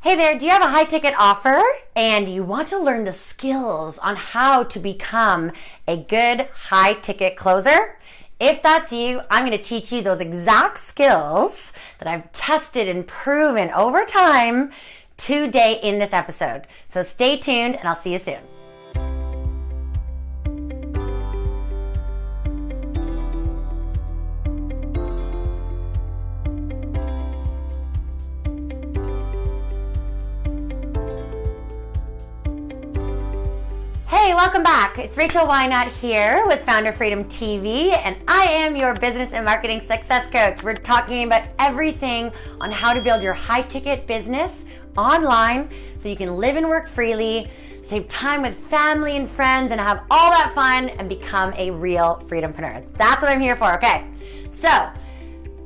Hey there, do you have a high ticket offer and you want to learn the skills on how to become a good high ticket closer? If that's you, I'm going to teach you those exact skills that I've tested and proven over time today in this episode. So stay tuned and I'll see you soon. Hey, welcome back. It's Whynot here with Founder Freedom TV, and I am your business and marketing success coach. We're talking about everything on how to build your high ticket business online so you can live and work freely, save time with family and friends, and have all that fun and become a real freedompreneur. That's what I'm here for. Okay, so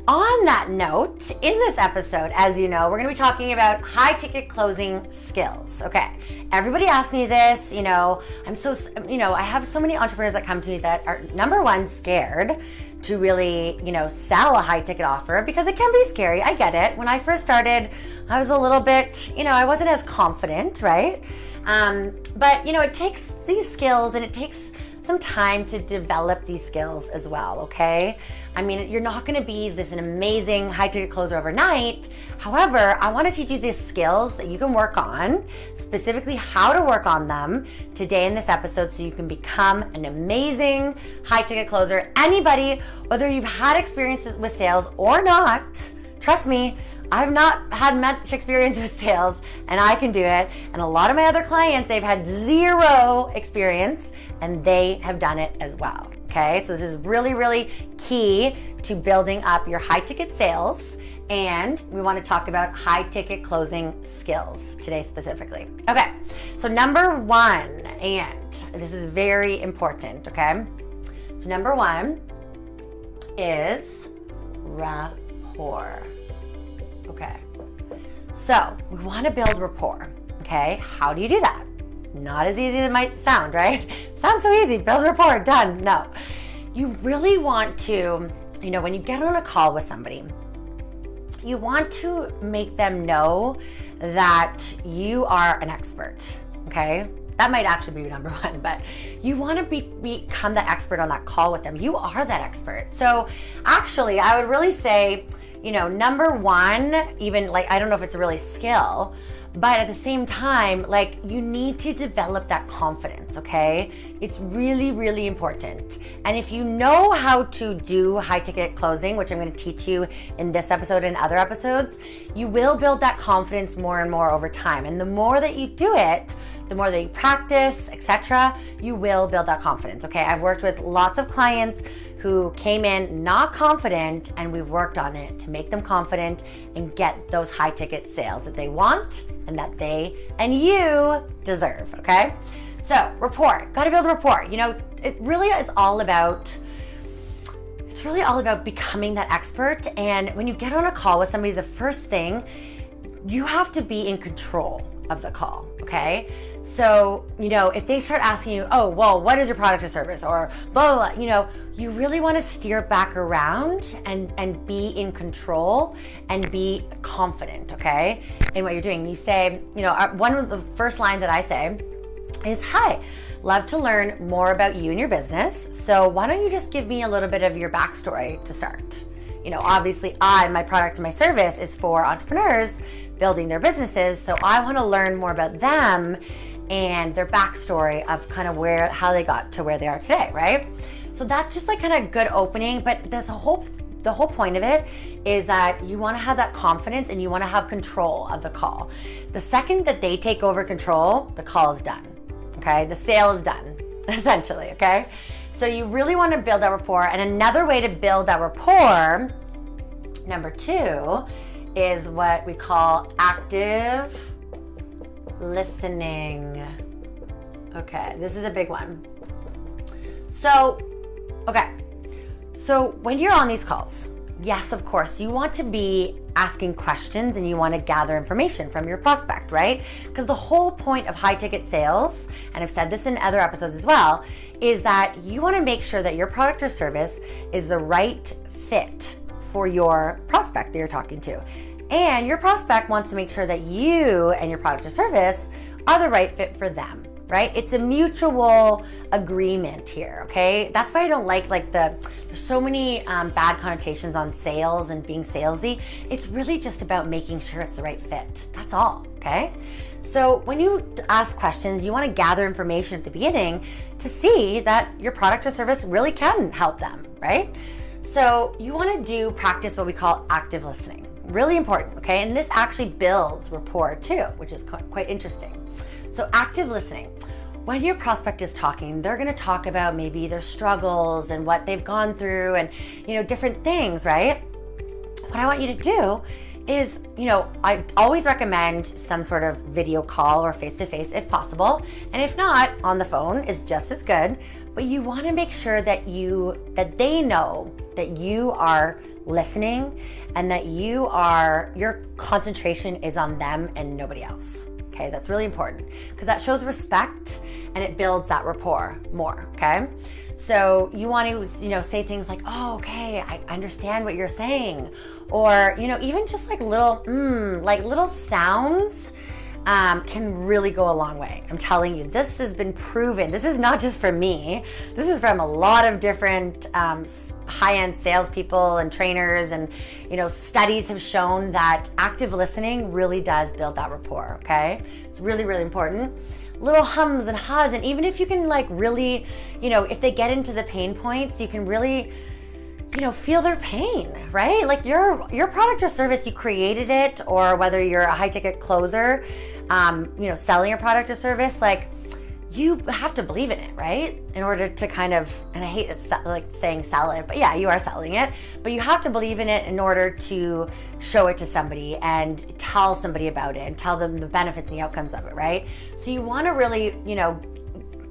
on that note, in this episode, as you know, we're going to be talking about high ticket closing skills. Okay. Everybody asks me this, I have so many entrepreneurs that come to me that are, number one, scared to really, sell a high ticket offer because it can be scary. I get it. When I first started, I was a little bit, I wasn't as confident, right? But it takes these skills and it takes some time to develop these skills as well, okay? I mean, you're not gonna be an amazing high ticket closer overnight. However, I wanna teach you these skills that you can work on, specifically how to work on them today in this episode so you can become an amazing high ticket closer. Anybody, whether you've had experiences with sales or not, trust me, I've not had much experience with sales and I can do it. And a lot of my other clients, they've had zero experience and they have done it as well. Okay, so this is really, really key to building up your high ticket sales. And we want to talk about high ticket closing skills today specifically. Okay, so number one, and this is very important, okay? So number one is rapport. Okay, so we want to build rapport, okay? How do you do that? Not as easy as it might sound, right? Sounds so easy, build rapport, done. No, you really want to, when you get on a call with somebody, you want to make them know that you are an expert, okay? That might actually be number one, but you want to become the expert on that call with them. You are that expert. So actually, I would really say, number one, even I don't know if it's a really skill, but at the same time, you need to develop that confidence, okay? It's really, really important. And if you know how to do high ticket closing, which I'm going to teach you in this episode and other episodes, you will build that confidence more and more over time. And the more that you do it, the more that you practice, etc., you will build that confidence, okay? I've worked with lots of clients who came in not confident, and we've worked on it to make them confident and get those high ticket sales that they want and that they and you deserve, okay? So rapport, gotta build rapport. It really is all about, it's really all about becoming that expert. And when you get on a call with somebody, the first thing, you have to be in control of the call, okay? So, if they start asking you, oh, well, what is your product or service, or blah, blah, blah, you really want to steer back around and be in control and be confident, okay, in what you're doing. You say, one of the first lines that I say is, hi, love to learn more about you and your business. So why don't you just give me a little bit of your backstory to start? Obviously my product and my service is for entrepreneurs building their businesses. So I want to learn more about them and their backstory of kind of how they got to where they are today, right? So that's just kind of good opening, but that's the whole point of it is that you want to have that confidence and you want to have control of the call. The second that they take over control, the call is done, okay? The sale is done, essentially, okay? So you really want to build that rapport. And another way to build that rapport, number two, is what we call active listening. Okay, this is a big one. So when you're on these calls, yes, of course, you want to be asking questions and you want to gather information from your prospect, right? Because the whole point of high ticket sales, and I've said this in other episodes as well, is that you want to make sure that your product or service is the right fit for your prospect that you're talking to. And your prospect wants to make sure that you and your product or service are the right fit for them, right? It's a mutual agreement here, okay? That's why I don't like there's so many bad connotations on sales and being salesy. It's really just about making sure it's the right fit. That's all, okay? So when you ask questions, you want to gather information at the beginning to see that your product or service really can help them, right? So you want to practice what we call active listening. Really important, okay? And this actually builds rapport too, which is quite interesting. So active listening. When your prospect is talking, they're going to talk about maybe their struggles and what they've gone through and, different things, right? What I want you to do is, I always recommend some sort of video call or face-to-face if possible. And if not, on the phone is just as good. But you want to make sure that they know that you are listening and that your concentration is on them and nobody else. Okay, that's really important because that shows respect and it builds that rapport more, okay? So you want to, say things like, oh, okay, I understand what you're saying. Or, even just little sounds can really go a long way. I'm telling you, this has been proven. This is not just from me. This is from a lot of different high-end salespeople and trainers, and studies have shown that active listening really does build that rapport. Okay, it's really, really important. Little hums and haws, and even if you can really, if they get into the pain points, you can really feel their pain, right? Like your product or service, you created it, or whether you're a high ticket closer, selling your product or service, you have to believe in it, right? In order to and I hate saying sell it, but yeah, you are selling it, but you have to believe in it in order to show it to somebody and tell somebody about it and tell them the benefits and the outcomes of it, right? So you want to really,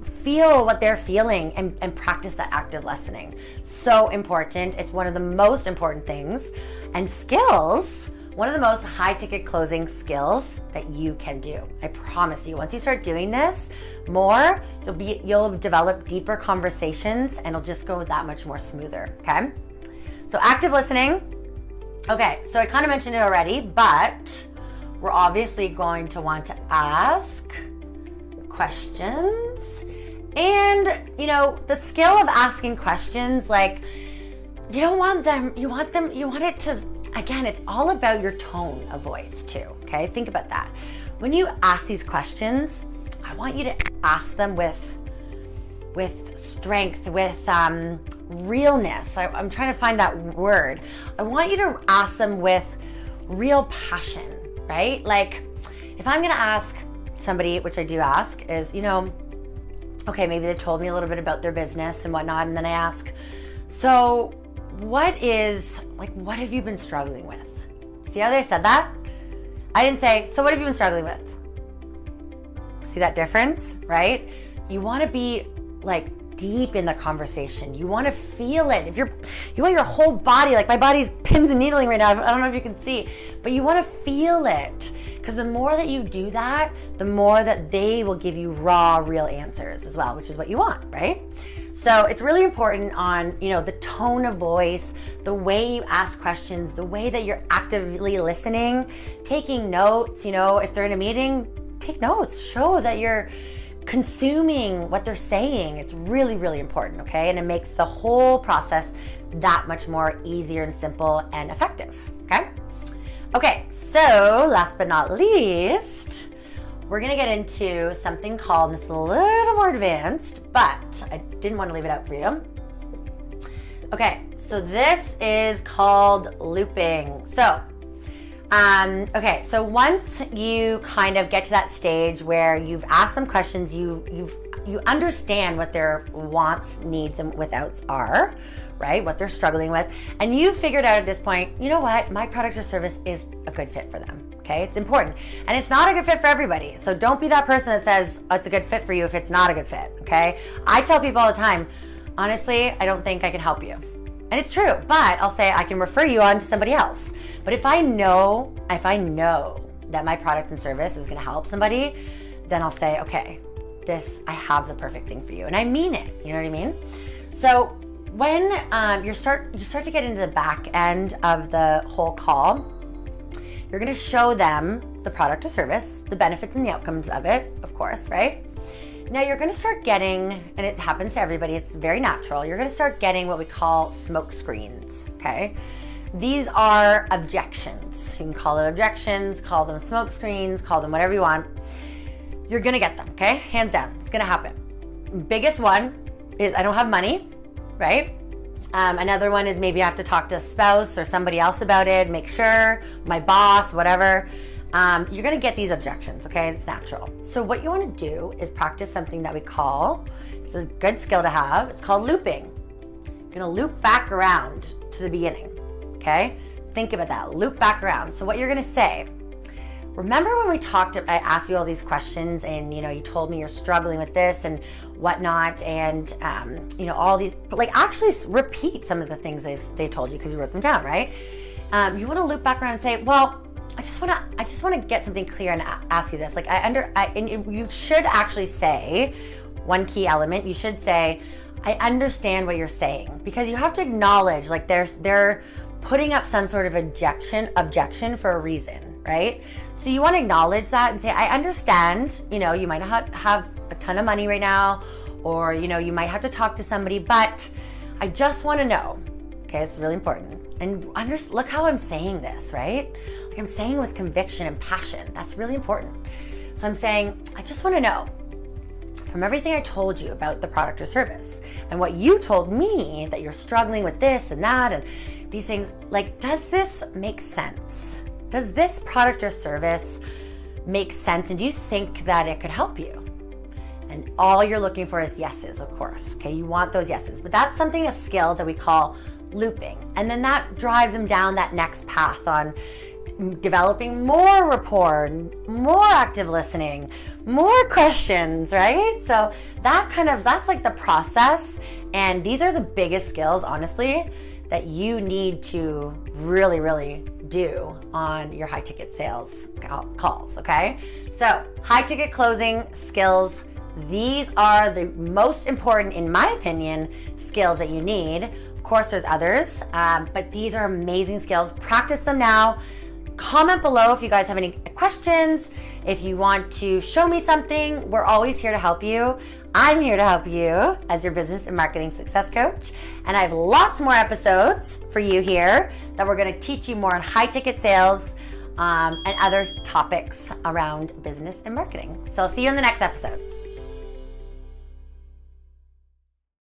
feel what they're feeling and practice that active listening. So important. It's one of the most important things and skills, one of the most high ticket closing skills that you can do. I promise you, once you start doing this more, you'll develop deeper conversations and it'll just go that much more smoother, okay? So active listening. Okay, so I kind of mentioned it already, but we're obviously going to want to ask questions. And, the skill of asking questions, you want it to, again, it's all about your tone of voice too, okay? Think about that. When you ask these questions, I want you to ask them with strength, with realness. I'm trying to find that word. I want you to ask them with real passion, right? If I'm gonna ask somebody, which I do ask, is, okay, maybe they told me a little bit about their business and whatnot, and then I ask, so what have you been struggling with? See how they said that? I didn't say, so what have you been struggling with? See that difference, right? You want to be deep in the conversation. You want to feel it. You want your whole body, my body's pins and needling right now. I don't know if you can see, but you want to feel it. Because the more that you do that, the more that they will give you raw, real answers as well, which is what you want, right? So it's really important on, the tone of voice, the way you ask questions, the way that you're actively listening, taking notes, if they're in a meeting, take notes, show that you're consuming what they're saying. It's really, really important, okay? And it makes the whole process that much more easier and simple and effective, okay? Okay, so last but not least, we're gonna get into something called, and it's a little more advanced, but I didn't want to leave it out for you. Okay, so this is called looping. So, so once you kind of get to that stage where you've asked some questions, you understand what their wants, needs, and withouts are, right? What they're struggling with. And you figured out at this point, you know what? My product or service is a good fit for them. Okay, it's important. And it's not a good fit for everybody. So don't be that person that says, oh, it's a good fit for you if it's not a good fit. Okay. I tell people all the time, honestly, I don't think I can help you. And it's true, but I'll say I can refer you on to somebody else. But if I know that my product and service is going to help somebody, then I'll say, okay, I have the perfect thing for you. And I mean it. You know what I mean? So when you start to get into the back end of the whole call, You're gonna show them the product or service, the benefits and the outcomes of it, of course, right? Now you're gonna start getting, and it happens to everybody, it's very natural, you're gonna start getting what we call smoke screens, okay? These are objections. You can call it objections, call them smoke screens, call them whatever you want. You're gonna get them, okay? Hands down, it's gonna happen. Biggest one is I don't have money, right? Another one is maybe I have to talk to a spouse or somebody else about it, make sure, my boss, whatever. You're gonna get these objections, okay? It's natural. So what you wanna do is practice something that we call, it's a good skill to have, it's called looping. You're gonna loop back around to the beginning, okay? Think about that, loop back around. So what you're gonna say, remember when we talked, I asked you all these questions and you told me you're struggling with this and whatnot and all these, but like actually repeat some of the things they told you because you wrote them down, right? You wanna loop back around and say, well, I just want to get something clear and ask you this. Like and you should actually say one key element. You should say, I understand what you're saying, because you have to acknowledge like they're putting up some sort of objection for a reason, right? So you want to acknowledge that and say, I understand. You might not have a ton of money right now, or you might have to talk to somebody, but I just want to know. Okay, it's really important. And look how I'm saying this, right? Like I'm saying with conviction and passion. That's really important. So I'm saying, I just want to know, from everything I told you about the product or service and what you told me that you're struggling with this and that and these things, like, does this make sense? Does this product or service make sense? And do you think that it could help you? And all you're looking for is yeses, of course. Okay, you want those yeses. But that's a skill that we call looping. And then that drives them down that next path on developing more rapport, more active listening, more questions, right? So that's like the process. And these are the biggest skills, honestly, that you need to really, really do on your high ticket sales calls, okay? So high ticket closing skills, these are the most important, in my opinion, skills that you need. Of course, there's others, but these are amazing skills. Practice them now. Comment below if you guys have any questions. If you want to show me something, we're always here to help you. I'm here to help you as your business and marketing success coach. And I have lots more episodes for you here that we're going to teach you more on high ticket sales and other topics around business and marketing. So I'll see you in the next episode.